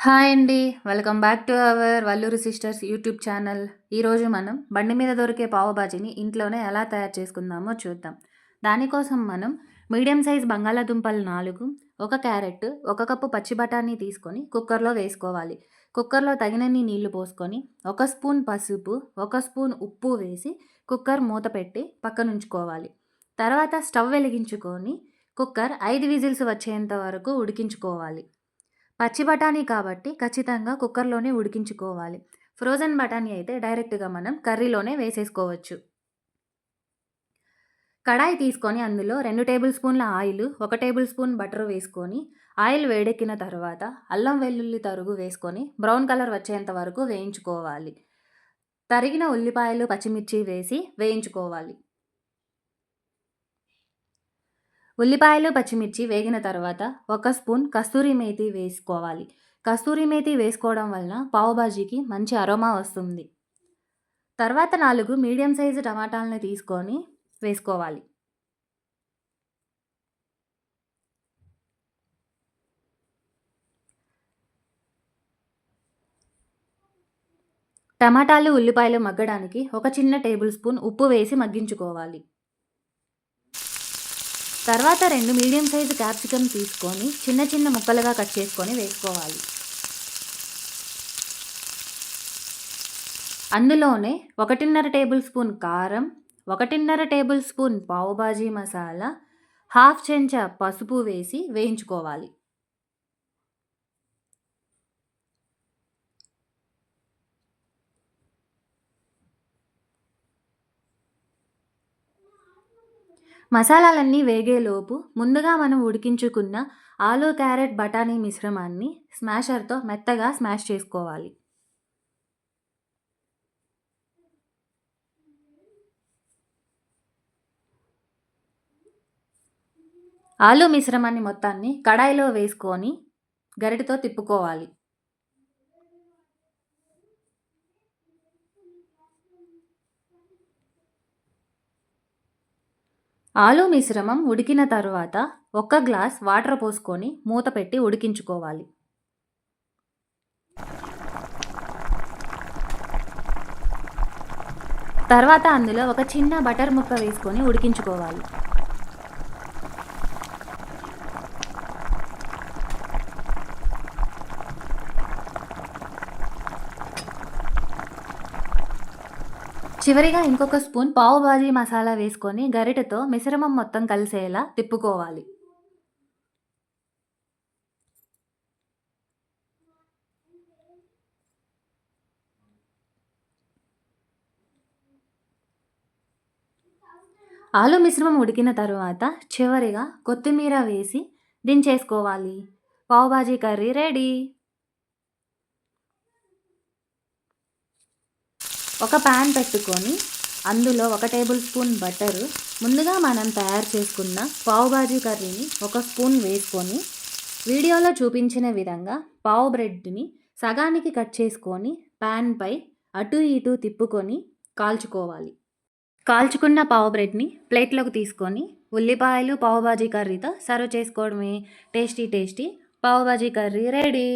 Hi అండి. Welcome back to our Valluri sisters YouTube channel. ఈరోజు మనం బండి మీద దొరికే పావు బాజీని ఇంట్లోనే ఎలా తయారు చేసుకుందామో చూద్దాం. దానికోసం మనం మీడియం సైజ్ బంగాళాదుంపలు 4, 1 క్యారెట్, 1 కప్పు పచ్చి బఠానీ తీసుకొని కుక్కర్‌లో వేసుకోవాలి. కుక్కర్‌లో తగినన్ని నీళ్లు పోసుకొని, 1 స్పూన్ పసుపు, 1 స్పూన్ ఉప్పు వేసి కుక్కర్ మూత పెట్టి పక్కనుంచుకోవాలి. తర్వాత స్టవ్ వెలిగించుకొని కుక్కర్ 5 విజిల్స్ వచ్చేంత వరకు ఉడికించుకోవాలి. పచ్చి బఠానీ కాబట్టి ఖచ్చితంగా కుక్కర్‌లోనే ఉడికించుకోవాలి. ఫ్రోజన్ బఠానీ అయితే డైరెక్ట్‌గా మనం కర్రీలోనే వేసేసుకోవచ్చు. కడాయి తీసుకొని అందులో 2 టేబుల్ స్పూన్ల ఆయిలు, 1 టేబుల్ స్పూన్ బటర్ వేసుకొని, ఆయిల్ వేడెక్కిన తర్వాత అల్లం వెల్లుల్లి తరుగు వేసుకొని బ్రౌన్ కలర్ వచ్చేంత వరకు వేయించుకోవాలి. తరిగిన ఉల్లిపాయలు, పచ్చిమిర్చి వేసి వేయించుకోవాలి. ఉల్లిపాయలు, పచ్చిమిర్చి వేగిన తర్వాత 1 స్పూన్ కస్తూరి మేతి వేసుకోవాలి. కస్తూరి మేతి వేసుకోవడం వలన పావు బాజీకి మంచి అరోమా వస్తుంది. తర్వాత 4 మీడియం సైజు టమాటాలను తీసుకొని వేసుకోవాలి. టమాటాలు, ఉల్లిపాయలు మగ్గడానికి ఒక చిన్న టేబుల్ స్పూన్ ఉప్పు వేసి మగ్గించుకోవాలి. తర్వాత 2 మీడియం సైజు క్యాప్సికమ్ తీసుకొని చిన్న చిన్న ముక్కలుగా కట్ చేసుకొని వేసుకోవాలి. అందులోనే 1.5 టేబుల్ స్పూన్ కారం, 1.5 టేబుల్ స్పూన్ పావు బాజీ మసాలా, హాఫ్ చెంచా పసుపు వేసి వేయించుకోవాలి. మసాలాలన్నీ వేగేలోపు ముందుగా మనం ఉడికించుకున్న ఆలు, క్యారెట్, బఠానీ మిశ్రమాన్ని స్మాషర్‌తో మెత్తగా స్మాష్ చేసుకోవాలి. ఆలు మిశ్రమాన్ని మొత్తాన్ని కడాయిలో వేసుకొని గరిటెతో తిప్పుకోవాలి. ఆలు మిశ్రమం ఉడికిన తరువాత 1 గ్లాస్ వాటర్ పోసుకొని మూత పెట్టి ఉడికించుకోవాలి. తర్వాత అందులో ఒక చిన్న బటర్ ముక్క వేసుకొని ఉడికించుకోవాలి. చివరిగా ఇంకొక స్పూన్ పావు బాజీ మసాలా వేసుకొని గరిటెతో మిశ్రమం మొత్తం కలిసేలా తిప్పుకోవాలి. ఆలు మిశ్రమం ఉడికిన తరువాత చివరిగా కొత్తిమీర వేసి దించేసుకోవాలి. పావు బాజీ కర్రీ రెడీ. ఒక పాన్ పెట్టుకొని అందులో 1 టేబుల్ స్పూన్ బటరు, ముందుగా మనం తయారు చేసుకున్న పావు బాజీ కర్రీని 1 స్పూన్ వేసుకొని వీడియోలో చూపించిన విధంగా పావు బ్రెడ్ని సగానికి కట్ చేసుకొని పాన్పై అటు ఇటు తిప్పుకొని కాల్చుకోవాలి. కాల్చుకున్న పావు బ్రెడ్ని ప్లేట్లోకి తీసుకొని ఉల్లిపాయలు, పావు బాజీ కర్రీతో సర్వ్ చేసుకోవడమే. టేస్టీ టేస్టీ పావు బాజీ కర్రీ రెడీ.